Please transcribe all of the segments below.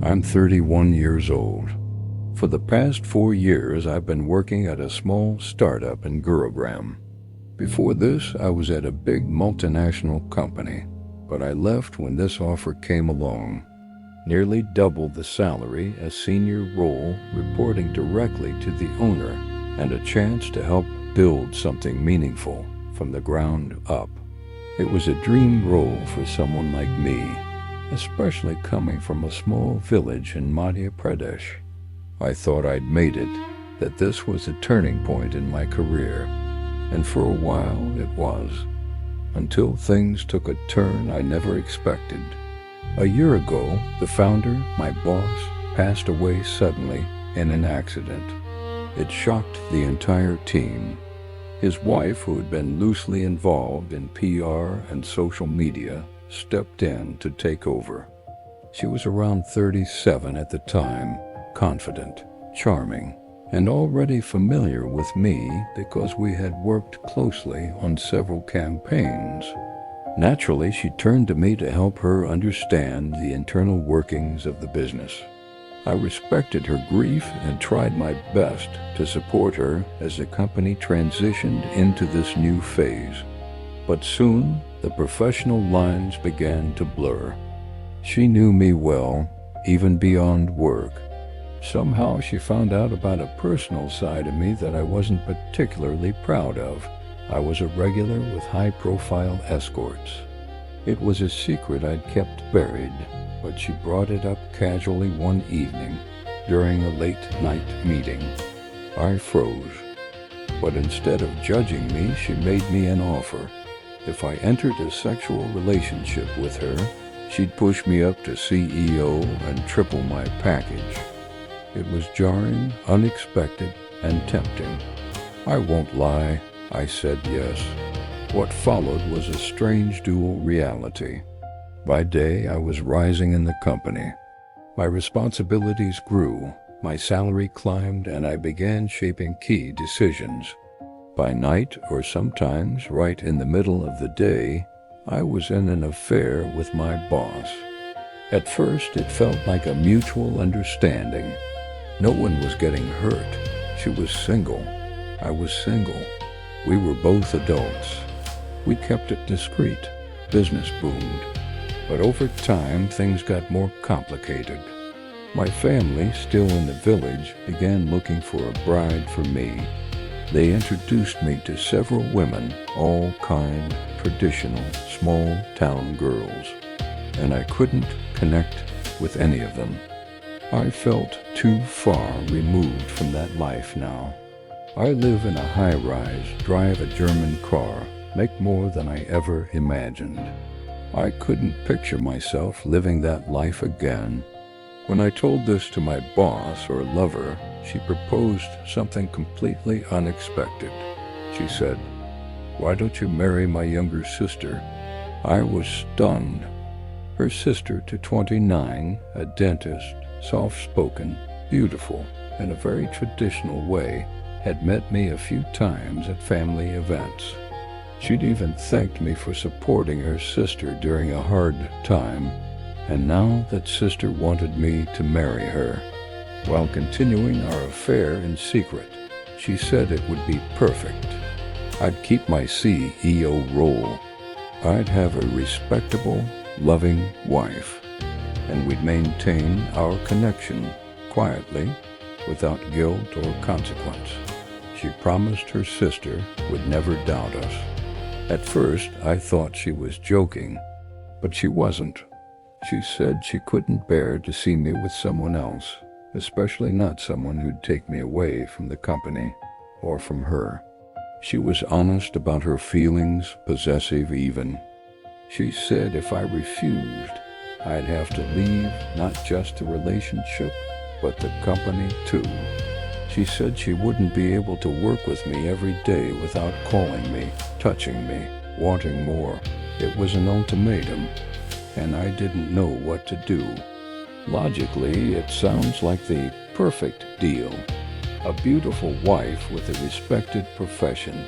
I'm 31 years old. For the past 4 years, I've been working at a small startup in Gurugram. Before this, I was at a big multinational company, but I left when this offer came along. Nearly double the salary, a senior role reporting directly to the owner, and a chance to help build something meaningful from the ground up. It was a dream role for someone like me, especially coming from a small village in Madhya Pradesh. I thought I'd made it, that this was a turning point in my career, and for a while it was, until things took a turn I never expected. A year ago, the founder, my boss, passed away suddenly in an accident. It shocked the entire team. His wife, who had been loosely involved in PR and social media, stepped in to take over. She was around 37 at the time, confident, charming, and already familiar with me because we had worked closely on several campaigns. Naturally, she turned to me to help her understand the internal workings of the business. I respected her grief and tried my best to support her as the company transitioned into this new phase. But soon, the professional lines began to blur. She knew me well, even beyond work. Somehow she found out about a personal side of me that I wasn't particularly proud of. I was a regular with high-profile escorts. It was a secret I'd kept buried, but she brought it up casually one evening during a late-night meeting. I froze, but instead of judging me, she made me an offer. If I entered a sexual relationship with her, she'd push me up to CEO and triple my package. It was jarring, unexpected, and tempting. I won't lie, I said yes. What followed was a strange dual reality. By day, I was rising in the company. My responsibilities grew, my salary climbed, and I began shaping key decisions. By night, or sometimes right in the middle of the day, I was in an affair with my boss. At first, it felt like a mutual understanding. No one was getting hurt. She was single. I was single. We were both adults. We kept it discreet. Business boomed. But over time, things got more complicated. My family, still in the village, began looking for a bride for me. They introduced me to several women, all kind, traditional, small-town girls, and I couldn't connect with any of them. I felt too far removed from that life now. I live in a high-rise, drive a German car, make more than I ever imagined. I couldn't picture myself living that life again. When I told this to my boss or lover, she proposed something completely unexpected. She said, "Why don't you marry my younger sister?" I was stunned. Her sister to 29, a dentist, soft-spoken, beautiful, in a very traditional way, had met me a few times at family events. She'd even thanked me for supporting her sister during a hard time, and now that sister wanted me to marry her. While continuing our affair in secret, she said it would be perfect. I'd keep my CEO role. I'd have a respectable, loving wife, and we'd maintain our connection quietly, without guilt or consequence. She promised her sister would never doubt us. At first, I thought she was joking, but she wasn't. She said she couldn't bear to see me with someone else, especially not someone who'd take me away from the company or from her. She was honest about her feelings, possessive even. She said if I refused, I'd have to leave not just the relationship, but the company too. She said she wouldn't be able to work with me every day without calling me, touching me, wanting more. It was an ultimatum, and I didn't know what to do. Logically, it sounds like the perfect deal. A beautiful wife with a respected profession,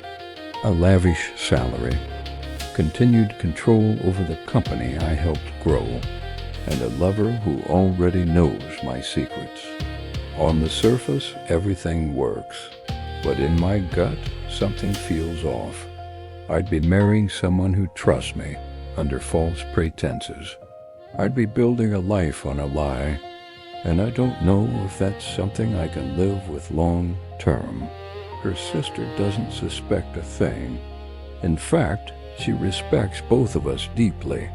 a lavish salary, continued control over the company I helped grow, and a lover who already knows my secrets. On the surface, everything works, but in my gut, something feels off. I'd be marrying someone who trusts me under false pretenses. I'd be building a life on a lie, and I don't know if that's something I can live with long term. Her sister doesn't suspect a thing. In fact, she respects both of us deeply.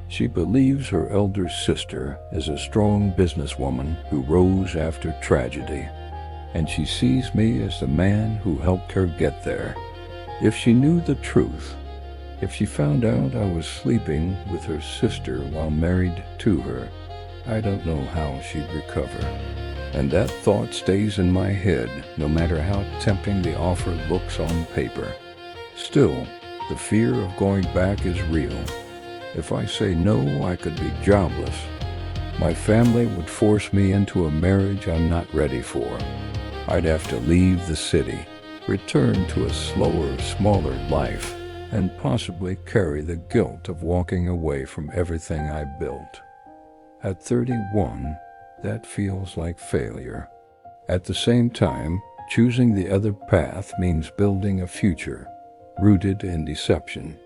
She believes her elder sister is a strong businesswoman who rose after tragedy, and she sees me as the man who helped her get there. If she knew the truth, if she found out I was sleeping with her sister while married to her, I don't know how she'd recover. And that thought stays in my head no matter how tempting the offer looks on paper. Still, the fear of going back is real. If I say no, I could be jobless. My family would force me into a marriage I'm not ready for. I'd have to leave the city, return to a slower, smaller life, and possibly carry the guilt of walking away from everything I built. At 31, that feels like failure. At the same time, choosing the other path means building a future rooted in deception.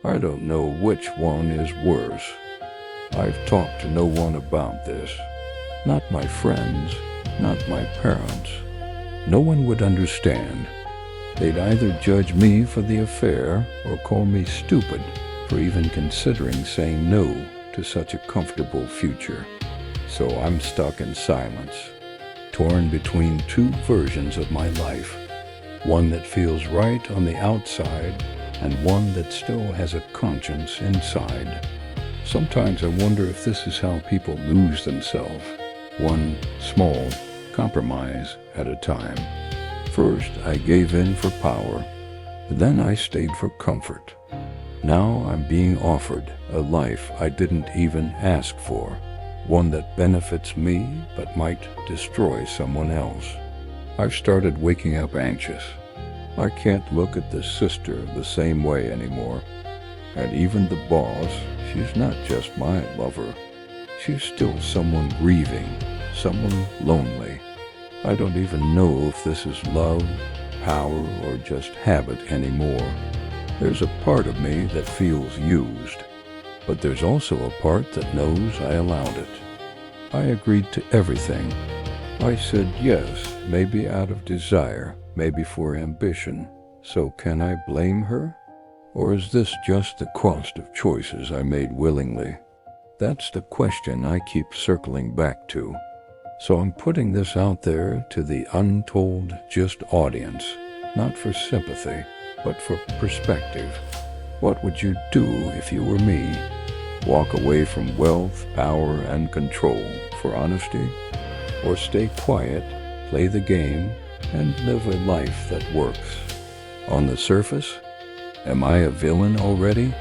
I don't know which one is worse. I've talked to no one about this. Not my friends, not my parents. No one would understand. They'd either judge me for the affair or call me stupid for even considering saying no to such a comfortable future. So I'm stuck in silence, torn between two versions of my life. One that feels right on the outside and one that still has a conscience inside. Sometimes I wonder if this is how people lose themselves, one small compromise at a time. First, I gave in for power, then I stayed for comfort. Now I'm being offered a life I didn't even ask for, one that benefits me but might destroy someone else. I've started waking up anxious. I can't look at the sister the same way anymore. And even the boss, she's not just my lover. She's still someone grieving, someone lonely. I don't even know if this is love, power, or just habit anymore. There's a part of me that feels used, but there's also a part that knows I allowed it. I agreed to everything. I said yes, maybe out of desire, maybe for ambition. So can I blame her? Or is this just the cost of choices I made willingly? That's the question I keep circling back to. So I'm putting this out there to the Untold Just audience, not for sympathy, but for perspective. What would you do if you were me? Walk away from wealth, power, and control for honesty? Or stay quiet, play the game, and live a life that works? On the surface, am I a villain already?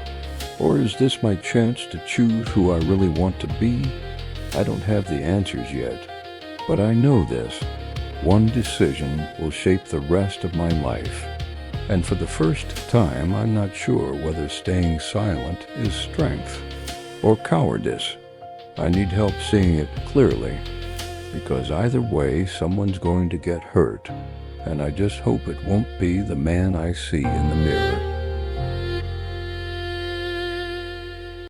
Or is this my chance to choose who I really want to be? I don't have the answers yet, but I know this. One decision will shape the rest of my life. And for the first time, I'm not sure whether staying silent is strength or cowardice. I need help seeing it clearly, because either way, someone's going to get hurt, and I just hope it won't be the man I see in the mirror.